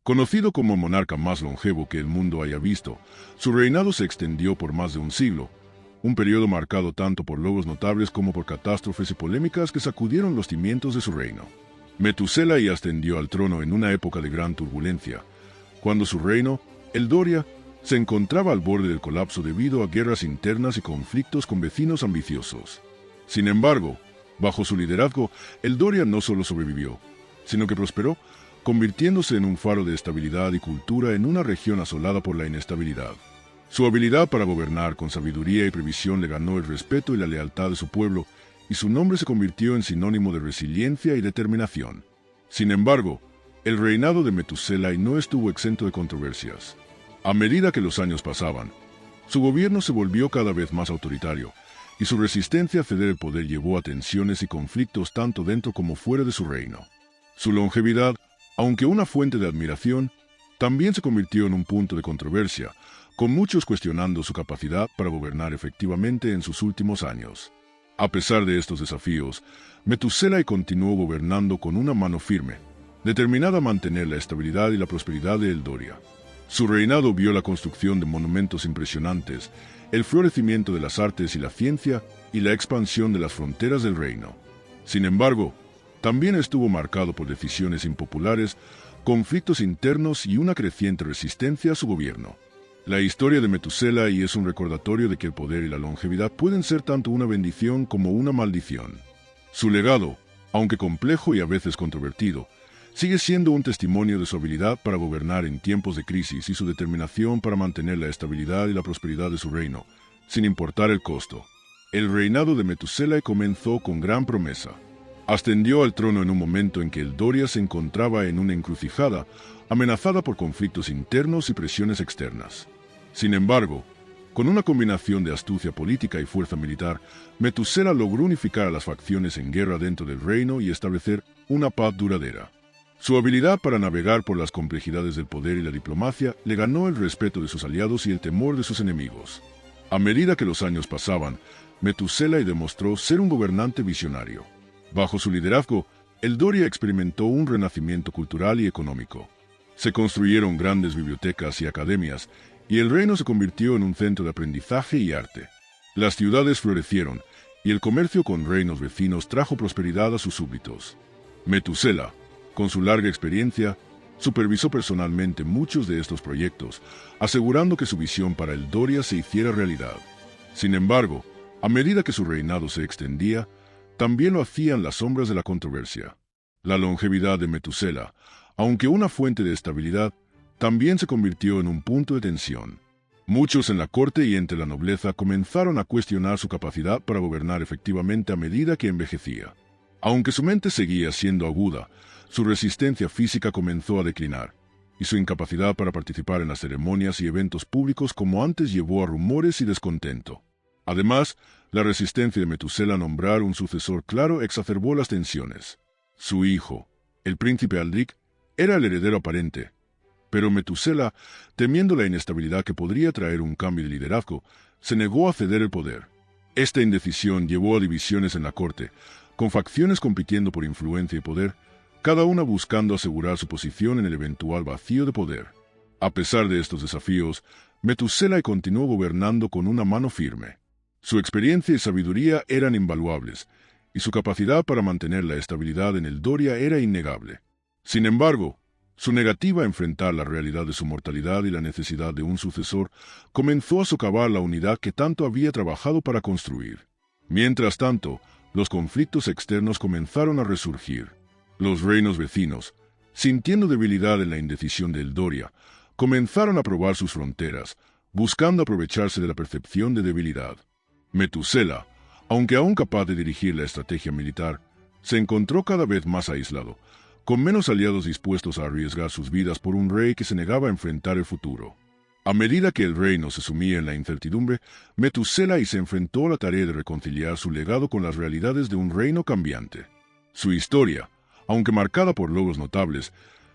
Conocido como monarca más longevo que el mundo haya visto, su reinado se extendió por más de un siglo, un periodo marcado tanto por logros notables como por catástrofes y polémicas que sacudieron los cimientos de su reino. Metusela y ascendió al trono en una época de gran turbulencia, cuando su reino, el Doria, se encontraba al borde del colapso debido a guerras internas y conflictos con vecinos ambiciosos. Sin embargo, bajo su liderazgo, el Doria no solo sobrevivió, sino que prosperó, convirtiéndose en un faro de estabilidad y cultura en una región asolada por la inestabilidad. Su habilidad para gobernar con sabiduría y previsión le ganó el respeto y la lealtad de su pueblo, y su nombre se convirtió en sinónimo de resiliencia y determinación. Sin embargo, el reinado de Metusela no estuvo exento de controversias. A medida que los años pasaban, su gobierno se volvió cada vez más autoritario, y su resistencia a ceder el poder llevó a tensiones y conflictos tanto dentro como fuera de su reino. Su longevidad, aunque una fuente de admiración, también se convirtió en un punto de controversia, con muchos cuestionando su capacidad para gobernar efectivamente en sus últimos años. A pesar de estos desafíos, Metusela continuó gobernando con una mano firme, determinada a mantener la estabilidad y la prosperidad de Eldoria. Su reinado vio la construcción de monumentos impresionantes, el florecimiento de las artes y la ciencia y la expansión de las fronteras del reino. Sin embargo, también estuvo marcado por decisiones impopulares, conflictos internos y una creciente resistencia a su gobierno. La historia de Metusela es un recordatorio de que el poder y la longevidad pueden ser tanto una bendición como una maldición. Su legado, aunque complejo y a veces controvertido, sigue siendo un testimonio de su habilidad para gobernar en tiempos de crisis y su determinación para mantener la estabilidad y la prosperidad de su reino, sin importar el costo. El reinado de Metusela comenzó con gran promesa. Ascendió al trono en un momento en que el Doria se encontraba en una encrucijada, amenazada por conflictos internos y presiones externas. Sin embargo, con una combinación de astucia política y fuerza militar, Metusela logró unificar a las facciones en guerra dentro del reino y establecer una paz duradera. Su habilidad para navegar por las complejidades del poder y la diplomacia le ganó el respeto de sus aliados y el temor de sus enemigos. A medida que los años pasaban, Metusela demostró ser un gobernante visionario. Bajo su liderazgo, el Doria experimentó un renacimiento cultural y económico. Se construyeron grandes bibliotecas y academias, y el reino se convirtió en un centro de aprendizaje y arte. Las ciudades florecieron, y el comercio con reinos vecinos trajo prosperidad a sus súbditos. Metusela, con su larga experiencia, supervisó personalmente muchos de estos proyectos, asegurando que su visión para el Doria se hiciera realidad. Sin embargo, a medida que su reinado se extendía, también lo hacían las sombras de la controversia. La longevidad de Metusela, aunque una fuente de estabilidad, también se convirtió en un punto de tensión. Muchos en la corte y entre la nobleza comenzaron a cuestionar su capacidad para gobernar efectivamente a medida que envejecía. Aunque su mente seguía siendo aguda, su resistencia física comenzó a declinar, y su incapacidad para participar en las ceremonias y eventos públicos como antes llevó a rumores y descontento. Además, la resistencia de Metusela a nombrar un sucesor claro exacerbó las tensiones. Su hijo, el príncipe Aldric, era el heredero aparente, pero Metusela, temiendo la inestabilidad que podría traer un cambio de liderazgo, se negó a ceder el poder. Esta indecisión llevó a divisiones en la corte, con facciones compitiendo por influencia y poder, cada una buscando asegurar su posición en el eventual vacío de poder. A pesar de estos desafíos, Metusela continuó gobernando con una mano firme. Su experiencia y sabiduría eran invaluables, y su capacidad para mantener la estabilidad en el Doria era innegable. Sin embargo, su negativa a enfrentar la realidad de su mortalidad y la necesidad de un sucesor comenzó a socavar la unidad que tanto había trabajado para construir. Mientras tanto, los conflictos externos comenzaron a resurgir. Los reinos vecinos, sintiendo debilidad en la indecisión del Doria, comenzaron a probar sus fronteras, buscando aprovecharse de la percepción de debilidad. Metusela, aunque aún capaz de dirigir la estrategia militar, se encontró cada vez más aislado, con menos aliados dispuestos a arriesgar sus vidas por un rey que se negaba a enfrentar el futuro. A medida que el reino se sumía en la incertidumbre, Metusela se enfrentó a la tarea de reconciliar su legado con las realidades de un reino cambiante. Su historia, aunque marcada por logros notables,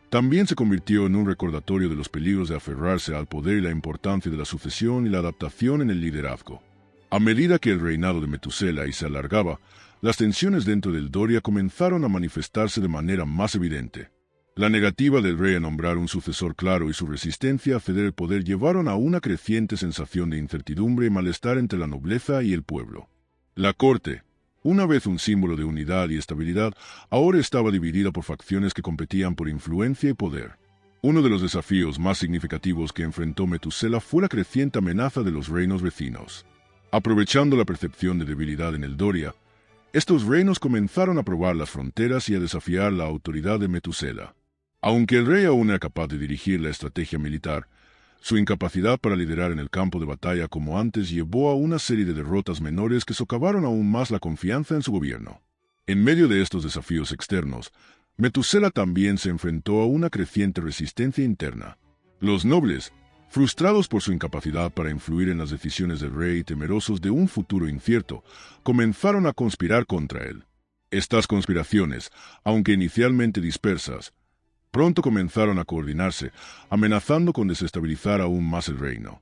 también se convirtió en un recordatorio de los peligros de aferrarse al poder y la importancia de la sucesión y la adaptación en el liderazgo. A medida que el reinado de Metusela se alargaba, las tensiones dentro del Doria comenzaron a manifestarse de manera más evidente. La negativa del rey a nombrar un sucesor claro y su resistencia a ceder el poder llevaron a una creciente sensación de incertidumbre y malestar entre la nobleza y el pueblo. La corte, una vez un símbolo de unidad y estabilidad, ahora estaba dividida por facciones que competían por influencia y poder. Uno de los desafíos más significativos que enfrentó Metusela fue la creciente amenaza de los reinos vecinos. Aprovechando la percepción de debilidad en el Doria, estos reinos comenzaron a probar las fronteras y a desafiar la autoridad de Metusela. Aunque el rey aún era capaz de dirigir la estrategia militar, su incapacidad para liderar en el campo de batalla como antes llevó a una serie de derrotas menores que socavaron aún más la confianza en su gobierno. En medio de estos desafíos externos, Metusela también se enfrentó a una creciente resistencia interna. Los nobles, frustrados por su incapacidad para influir en las decisiones del rey y temerosos de un futuro incierto, comenzaron a conspirar contra él. Estas conspiraciones, aunque inicialmente dispersas, pronto comenzaron a coordinarse, amenazando con desestabilizar aún más el reino.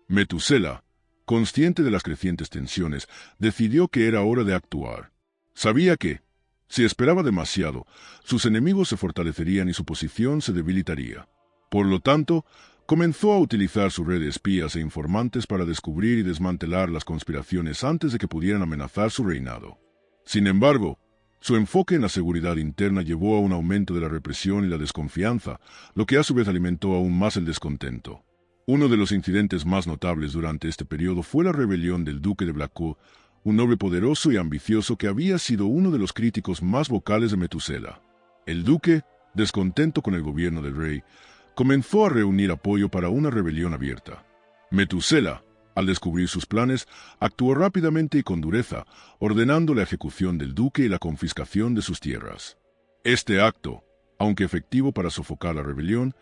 Metusela, consciente de las crecientes tensiones, decidió que era hora de actuar. Sabía que, si esperaba demasiado, sus enemigos se fortalecerían y su posición se debilitaría. Por lo tanto, comenzó a utilizar su red de espías e informantes para descubrir y desmantelar las conspiraciones antes de que pudieran amenazar su reinado. Sin embargo, su enfoque en la seguridad interna llevó a un aumento de la represión y la desconfianza, lo que a su vez alimentó aún más el descontento. Uno de los incidentes más notables durante este periodo fue la rebelión del duque de Blackwood, un noble poderoso y ambicioso que había sido uno de los críticos más vocales de Metusela. El duque, descontento con el gobierno del rey, comenzó a reunir apoyo para una rebelión abierta. Metusela, al descubrir sus planes, actuó rápidamente y con dureza, ordenando la ejecución del duque y la confiscación de sus tierras. Este acto, aunque efectivo para sofocar la rebelión,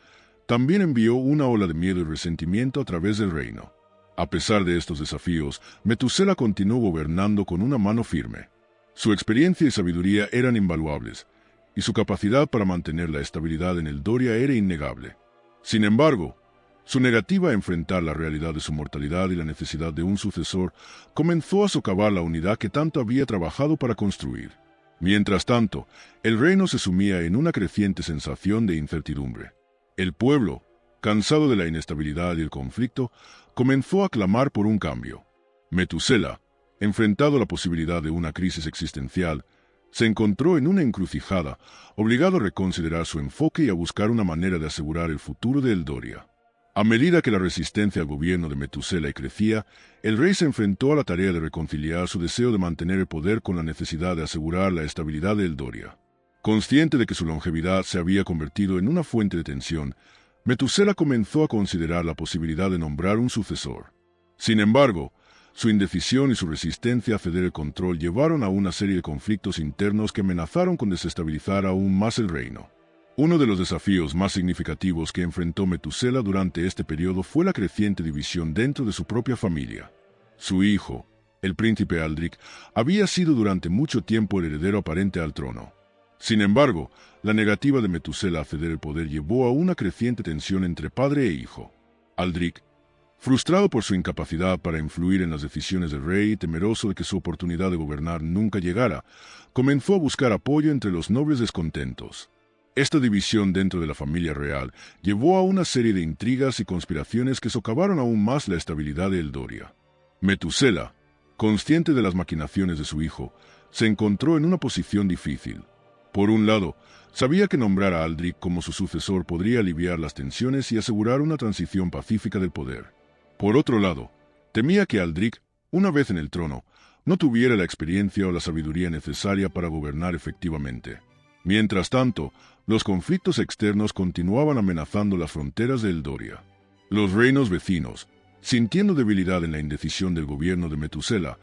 también envió una ola de miedo y resentimiento a través del reino. A pesar de estos desafíos, Metusela continuó gobernando con una mano firme. Su experiencia y sabiduría eran invaluables, y su capacidad para mantener la estabilidad en el Doria era innegable. Sin embargo, su negativa a enfrentar la realidad de su mortalidad y la necesidad de un sucesor comenzó a socavar la unidad que tanto había trabajado para construir. Mientras tanto, el reino se sumía en una creciente sensación de incertidumbre. El pueblo, cansado de la inestabilidad y el conflicto, comenzó a clamar por un cambio. Metusela, enfrentado a la posibilidad de una crisis existencial, se encontró en una encrucijada, obligado a reconsiderar su enfoque y a buscar una manera de asegurar el futuro de Eldoria. A medida que la resistencia al gobierno de Metusela crecía, el rey se enfrentó a la tarea de reconciliar su deseo de mantener el poder con la necesidad de asegurar la estabilidad de Eldoria. Consciente de que su longevidad se había convertido en una fuente de tensión, Metusela comenzó a considerar la posibilidad de nombrar un sucesor. Sin embargo, su indecisión y su resistencia a ceder el control llevaron a una serie de conflictos internos que amenazaron con desestabilizar aún más el reino. Uno de los desafíos más significativos que enfrentó Metusela durante este periodo fue la creciente división dentro de su propia familia. Su hijo, el príncipe Aldric, había sido durante mucho tiempo el heredero aparente al trono. Sin embargo, la negativa de Metusela a ceder el poder llevó a una creciente tensión entre padre e hijo. Aldric, frustrado por su incapacidad para influir en las decisiones del rey y temeroso de que su oportunidad de gobernar nunca llegara, comenzó a buscar apoyo entre los nobles descontentos. Esta división dentro de la familia real llevó a una serie de intrigas y conspiraciones que socavaron aún más la estabilidad de Eldoria. Metusela, consciente de las maquinaciones de su hijo, se encontró en una posición difícil. Por un lado, sabía que nombrar a Aldric como su sucesor podría aliviar las tensiones y asegurar una transición pacífica del poder. Por otro lado, temía que Aldric, una vez en el trono, no tuviera la experiencia o la sabiduría necesaria para gobernar efectivamente. Mientras tanto, los conflictos externos continuaban amenazando las fronteras de Eldoria. Los reinos vecinos, sintiendo debilidad en la indecisión del gobierno de Metusela,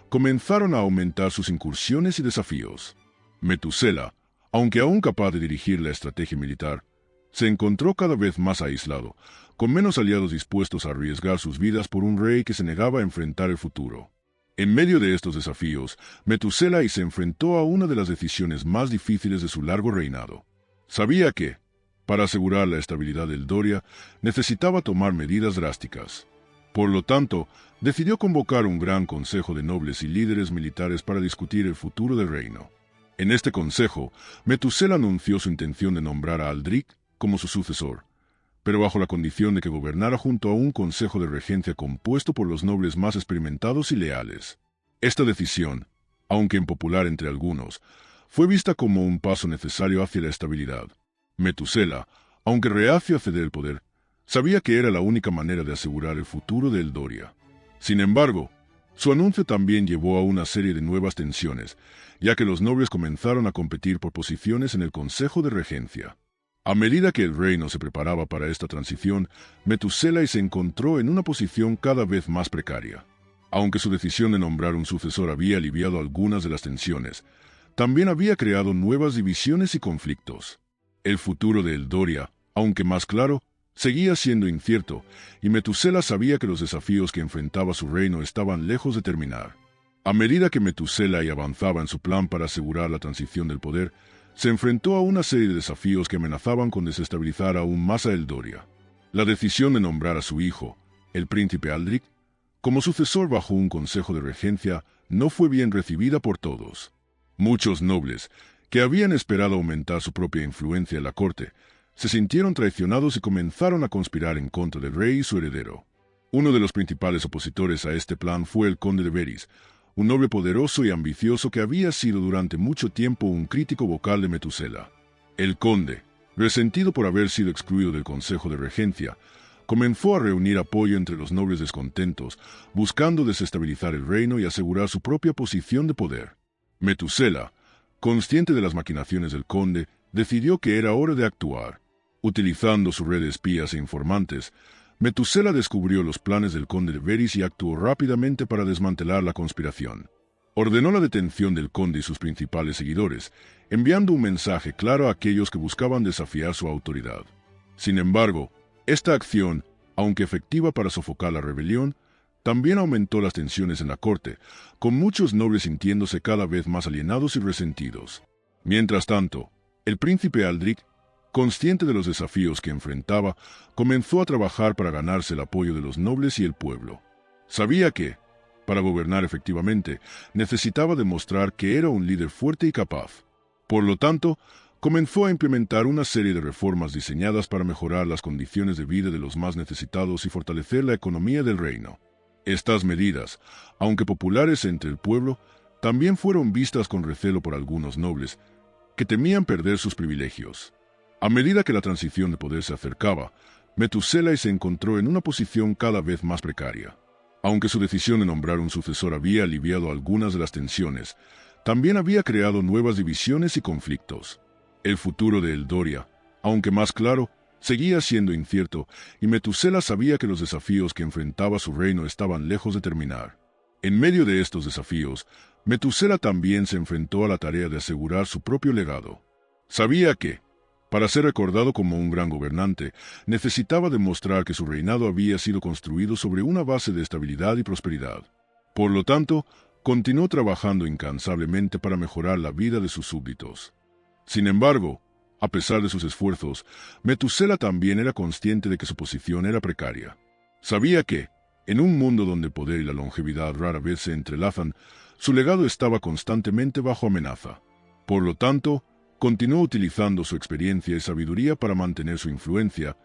comenzaron a aumentar sus incursiones y desafíos. Metusela, aunque aún capaz de dirigir la estrategia militar, se encontró cada vez más aislado, con menos aliados dispuestos a arriesgar sus vidas por un rey que se negaba a enfrentar el futuro. En medio de estos desafíos, Metusela se enfrentó a una de las decisiones más difíciles de su largo reinado. Sabía que, para asegurar la estabilidad de Eldoria, necesitaba tomar medidas drásticas. Por lo tanto, decidió convocar un gran consejo de nobles y líderes militares para discutir el futuro del reino. En este consejo, Metusela anunció su intención de nombrar a Aldric como su sucesor, pero bajo la condición de que gobernara junto a un consejo de regencia compuesto por los nobles más experimentados y leales. Esta decisión, aunque impopular entre algunos, fue vista como un paso necesario hacia la estabilidad. Metusela, aunque reacio a ceder el poder, sabía que era la única manera de asegurar el futuro de Eldoria. Sin embargo, su anuncio también llevó a una serie de nuevas tensiones, ya que los nobles comenzaron a competir por posiciones en el Consejo de Regencia. A medida que el reino se preparaba para esta transición, Metusela se encontró en una posición cada vez más precaria. Aunque su decisión de nombrar un sucesor había aliviado algunas de las tensiones, también había creado nuevas divisiones y conflictos. El futuro de Eldoria, aunque más claro, seguía siendo incierto, y Metusela sabía que los desafíos que enfrentaba su reino estaban lejos de terminar. A medida que Metusela avanzaba en su plan para asegurar la transición del poder, se enfrentó a una serie de desafíos que amenazaban con desestabilizar aún más a Eldoria. La decisión de nombrar a su hijo, el príncipe Aldric, como sucesor bajo un consejo de regencia, no fue bien recibida por todos. Muchos nobles, que habían esperado aumentar su propia influencia en la corte, se sintieron traicionados y comenzaron a conspirar en contra del rey y su heredero. Uno de los principales opositores a este plan fue el conde de Veris, un noble poderoso y ambicioso que había sido durante mucho tiempo un crítico vocal de Metusela. El conde, resentido por haber sido excluido del consejo de regencia, comenzó a reunir apoyo entre los nobles descontentos, buscando desestabilizar el reino y asegurar su propia posición de poder. Metusela, consciente de las maquinaciones del conde, decidió que era hora de actuar. Utilizando su red de espías e informantes, Metusela descubrió los planes del conde de Veris y actuó rápidamente para desmantelar la conspiración. Ordenó la detención del conde y sus principales seguidores, enviando un mensaje claro a aquellos que buscaban desafiar su autoridad. Sin embargo, esta acción, aunque efectiva para sofocar la rebelión, también aumentó las tensiones en la corte, con muchos nobles sintiéndose cada vez más alienados y resentidos. Mientras tanto, el príncipe Aldric, consciente de los desafíos que enfrentaba, comenzó a trabajar para ganarse el apoyo de los nobles y el pueblo. Sabía que, para gobernar efectivamente, necesitaba demostrar que era un líder fuerte y capaz. Por lo tanto, comenzó a implementar una serie de reformas diseñadas para mejorar las condiciones de vida de los más necesitados y fortalecer la economía del reino. Estas medidas, aunque populares entre el pueblo, también fueron vistas con recelo por algunos nobles, que temían perder sus privilegios. A medida que la transición de poder se acercaba, Metusela se encontró en una posición cada vez más precaria. Aunque su decisión de nombrar un sucesor había aliviado algunas de las tensiones, también había creado nuevas divisiones y conflictos. El futuro de Eldoria, aunque más claro, seguía siendo incierto, y Metusela sabía que los desafíos que enfrentaba su reino estaban lejos de terminar. En medio de estos desafíos, Metusela también se enfrentó a la tarea de asegurar su propio legado. Sabía que, para ser recordado como un gran gobernante, necesitaba demostrar que su reinado había sido construido sobre una base de estabilidad y prosperidad. Por lo tanto, continuó trabajando incansablemente para mejorar la vida de sus súbditos. Sin embargo, a pesar de sus esfuerzos, Metusela también era consciente de que su posición era precaria. Sabía que, en un mundo donde el poder y la longevidad rara vez se entrelazan, su legado estaba constantemente bajo amenaza. Por lo tanto, continuó utilizando su experiencia y sabiduría para mantener su influencia,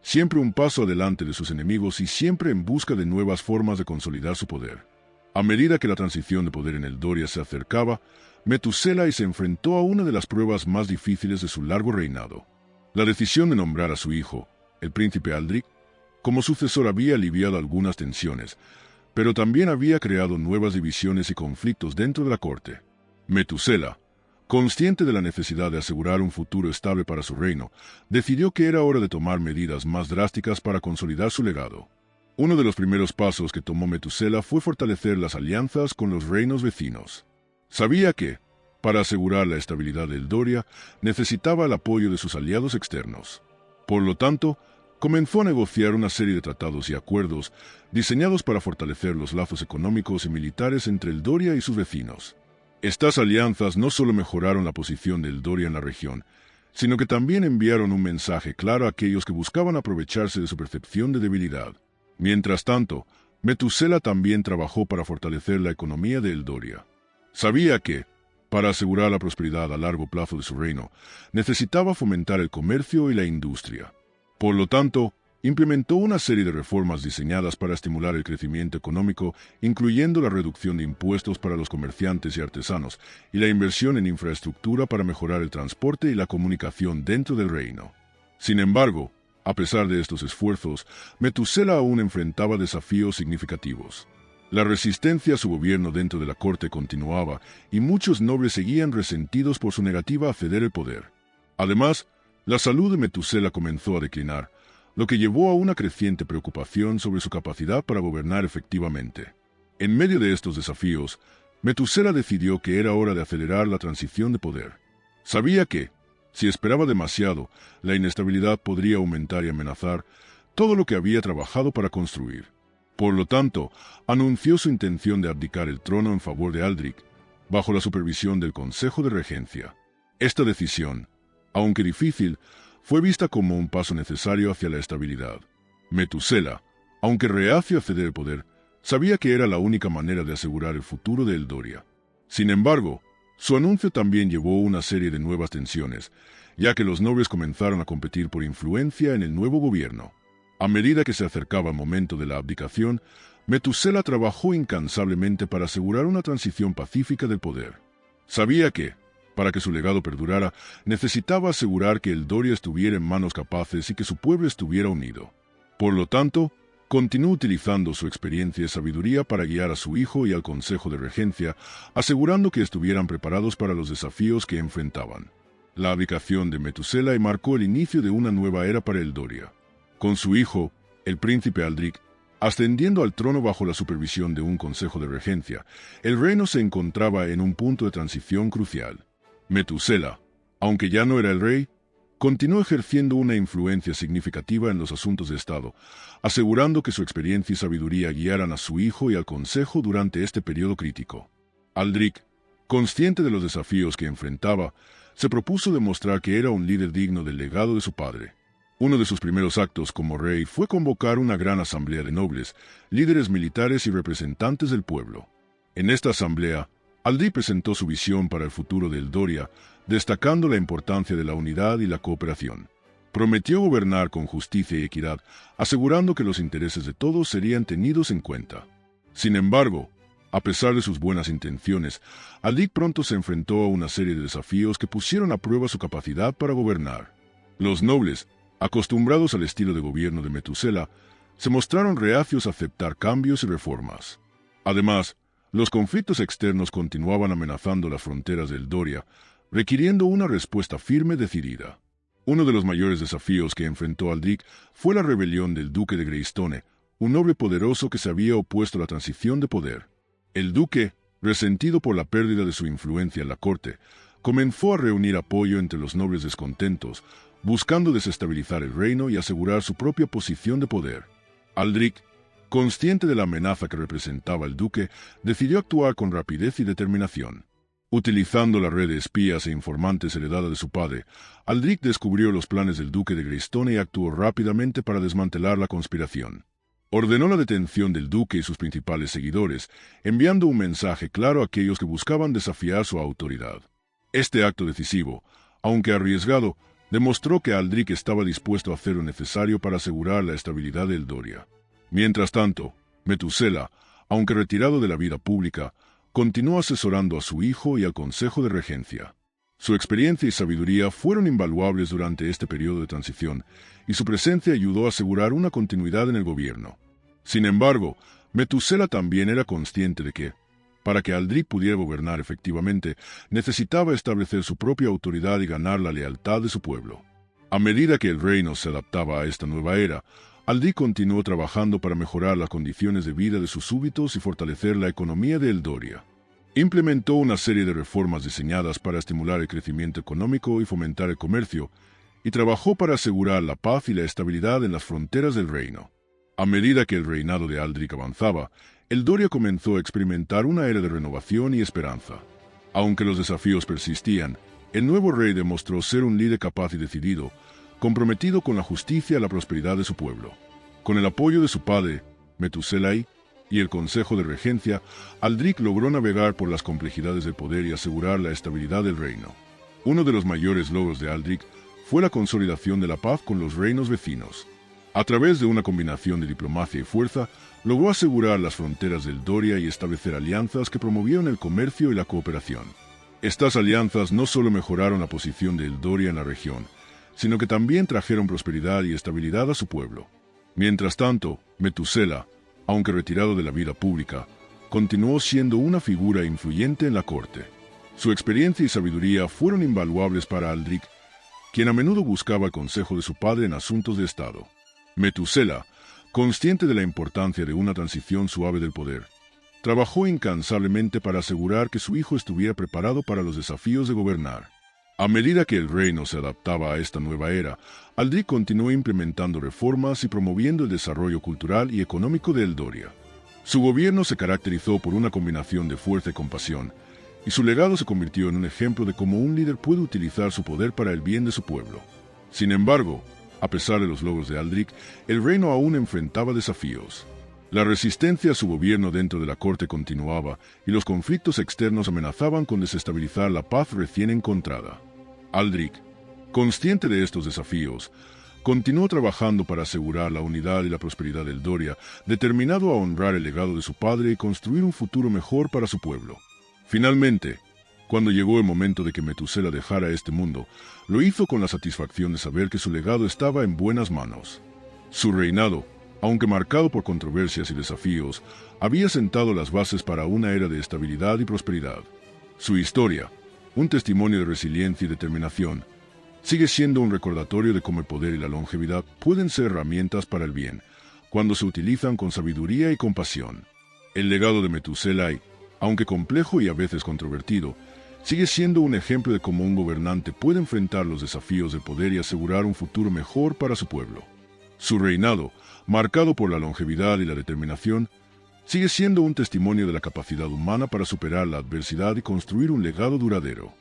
siempre un paso adelante de sus enemigos y siempre en busca de nuevas formas de consolidar su poder. A medida que la transición de poder en Eldoria se acercaba, Metusela se enfrentó a una de las pruebas más difíciles de su largo reinado. La decisión de nombrar a su hijo, el príncipe Aldric, como sucesor había aliviado algunas tensiones, pero también había creado nuevas divisiones y conflictos dentro de la corte. Metusela, consciente de la necesidad de asegurar un futuro estable para su reino, decidió que era hora de tomar medidas más drásticas para consolidar su legado. Uno de los primeros pasos que tomó Metusela fue fortalecer las alianzas con los reinos vecinos. Sabía que, para asegurar la estabilidad de Eldoria, necesitaba el apoyo de sus aliados externos. Por lo tanto, comenzó a negociar una serie de tratados y acuerdos diseñados para fortalecer los lazos económicos y militares entre Eldoria y sus vecinos. Estas alianzas no solo mejoraron la posición de Eldoria en la región, sino que también enviaron un mensaje claro a aquellos que buscaban aprovecharse de su percepción de debilidad. Mientras tanto, Metusela también trabajó para fortalecer la economía de Eldoria. Sabía que, Para asegurar la prosperidad a largo plazo de su reino, necesitaba fomentar el comercio y la industria. Por lo tanto, implementó una serie de reformas diseñadas para estimular el crecimiento económico, incluyendo la reducción de impuestos para los comerciantes y artesanos y la inversión en infraestructura para mejorar el transporte y la comunicación dentro del reino. Sin embargo, a pesar de estos esfuerzos, Metusela aún enfrentaba desafíos significativos. La resistencia a su gobierno dentro de la corte continuaba y muchos nobles seguían resentidos por su negativa a ceder el poder. Además, la salud de Metusela comenzó a declinar, lo que llevó a una creciente preocupación sobre su capacidad para gobernar efectivamente. En medio de estos desafíos, Metusela decidió que era hora de acelerar la transición de poder. Sabía que, si esperaba demasiado, la inestabilidad podría aumentar y amenazar todo lo que había trabajado para construir. Por lo tanto, anunció su intención de abdicar el trono en favor de Aldric, bajo la supervisión del Consejo de Regencia. Esta decisión, aunque difícil, fue vista como un paso necesario hacia la estabilidad. Metusela, aunque reacio a ceder el poder, sabía que era la única manera de asegurar el futuro de Eldoria. Sin embargo, su anuncio también llevó una serie de nuevas tensiones, ya que los nobles comenzaron a competir por influencia en el nuevo gobierno. A medida que se acercaba el momento de la abdicación, Metusela trabajó incansablemente para asegurar una transición pacífica del poder. Sabía que, para que su legado perdurara, necesitaba asegurar que Eldoria estuviera en manos capaces y que su pueblo estuviera unido. Por lo tanto, continuó utilizando su experiencia y sabiduría para guiar a su hijo y al Consejo de Regencia, asegurando que estuvieran preparados para los desafíos que enfrentaban. La abdicación de Metusela marcó el inicio de una nueva era para Eldoria. Con su hijo, el príncipe Aldric, ascendiendo al trono bajo la supervisión de un consejo de regencia, el reino se encontraba en un punto de transición crucial. Metusela, aunque ya no era el rey, continuó ejerciendo una influencia significativa en los asuntos de Estado, asegurando que su experiencia y sabiduría guiaran a su hijo y al consejo durante este periodo crítico. Aldric, consciente de los desafíos que enfrentaba, se propuso demostrar que era un líder digno del legado de su padre. Uno de sus primeros actos como rey fue convocar una gran asamblea de nobles, líderes militares y representantes del pueblo. En esta asamblea, Aldric presentó su visión para el futuro de Eldoria, destacando la importancia de la unidad y la cooperación. Prometió gobernar con justicia y equidad, asegurando que los intereses de todos serían tenidos en cuenta. Sin embargo, a pesar de sus buenas intenciones, Aldric pronto se enfrentó a una serie de desafíos que pusieron a prueba su capacidad para gobernar. Los nobles, acostumbrados al estilo de gobierno de Metusela, se mostraron reacios a aceptar cambios y reformas. Además, los conflictos externos continuaban amenazando las fronteras de Eldoria, requiriendo una respuesta firme y decidida. Uno de los mayores desafíos que enfrentó Aldric fue la rebelión del duque de Greystone, un noble poderoso que se había opuesto a la transición de poder. El duque, resentido por la pérdida de su influencia en la corte, comenzó a reunir apoyo entre los nobles descontentos, buscando desestabilizar el reino y asegurar su propia posición de poder. Aldric, consciente de la amenaza que representaba el duque, decidió actuar con rapidez y determinación. Utilizando la red de espías e informantes heredada de su padre, Aldric descubrió los planes del duque de Greystone y actuó rápidamente para desmantelar la conspiración. Ordenó la detención del duque y sus principales seguidores, enviando un mensaje claro a aquellos que buscaban desafiar su autoridad. Este acto decisivo, aunque arriesgado, demostró que Aldric estaba dispuesto a hacer lo necesario para asegurar la estabilidad de Eldoria. Mientras tanto, Metusela, aunque retirado de la vida pública, continuó asesorando a su hijo y al Consejo de Regencia. Su experiencia y sabiduría fueron invaluables durante este periodo de transición, y su presencia ayudó a asegurar una continuidad en el gobierno. Sin embargo, Metusela también era consciente de que, para que Aldric pudiera gobernar efectivamente, necesitaba establecer su propia autoridad y ganar la lealtad de su pueblo. A medida que el reino se adaptaba a esta nueva era, Aldric continuó trabajando para mejorar las condiciones de vida de sus súbditos y fortalecer la economía de Eldoria. Implementó una serie de reformas diseñadas para estimular el crecimiento económico y fomentar el comercio, y trabajó para asegurar la paz y la estabilidad en las fronteras del reino. A medida que el reinado de Aldric avanzaba, Eldoria comenzó a experimentar una era de renovación y esperanza. Aunque los desafíos persistían, el nuevo rey demostró ser un líder capaz y decidido, comprometido con la justicia y la prosperidad de su pueblo. Con el apoyo de su padre, Metusela, y el Consejo de Regencia, Aldric logró navegar por las complejidades del poder y asegurar la estabilidad del reino. Uno de los mayores logros de Aldric fue la consolidación de la paz con los reinos vecinos. A través de una combinación de diplomacia y fuerza, logró asegurar las fronteras del Doria y establecer alianzas que promovieron el comercio y la cooperación. Estas alianzas no solo mejoraron la posición de Doria en la región, sino que también trajeron prosperidad y estabilidad a su pueblo. Mientras tanto, Metusela, aunque retirado de la vida pública, continuó siendo una figura influyente en la corte. Su experiencia y sabiduría fueron invaluables para Aldric, quien a menudo buscaba el consejo de su padre en asuntos de Estado. Metusela, consciente de la importancia de una transición suave del poder, trabajó incansablemente para asegurar que su hijo estuviera preparado para los desafíos de gobernar. A medida que el reino se adaptaba a esta nueva era, Aldric continuó implementando reformas y promoviendo el desarrollo cultural y económico de Eldoria. Su gobierno se caracterizó por una combinación de fuerza y compasión, y su legado se convirtió en un ejemplo de cómo un líder puede utilizar su poder para el bien de su pueblo. Sin embargo, a pesar de los logros de Aldric, el reino aún enfrentaba desafíos. La resistencia a su gobierno dentro de la corte continuaba, y los conflictos externos amenazaban con desestabilizar la paz recién encontrada. Aldric, consciente de estos desafíos, continuó trabajando para asegurar la unidad y la prosperidad del Doria, determinado a honrar el legado de su padre y construir un futuro mejor para su pueblo. Finalmente, cuando llegó el momento de que Metusela dejara este mundo, lo hizo con la satisfacción de saber que su legado estaba en buenas manos. Su reinado, aunque marcado por controversias y desafíos, había sentado las bases para una era de estabilidad y prosperidad. Su historia, un testimonio de resiliencia y determinación, sigue siendo un recordatorio de cómo el poder y la longevidad pueden ser herramientas para el bien, cuando se utilizan con sabiduría y compasión. El legado de Metusela, aunque complejo y a veces controvertido, sigue siendo un ejemplo de cómo un gobernante puede enfrentar los desafíos del poder y asegurar un futuro mejor para su pueblo. Su reinado, marcado por la longevidad y la determinación, sigue siendo un testimonio de la capacidad humana para superar la adversidad y construir un legado duradero.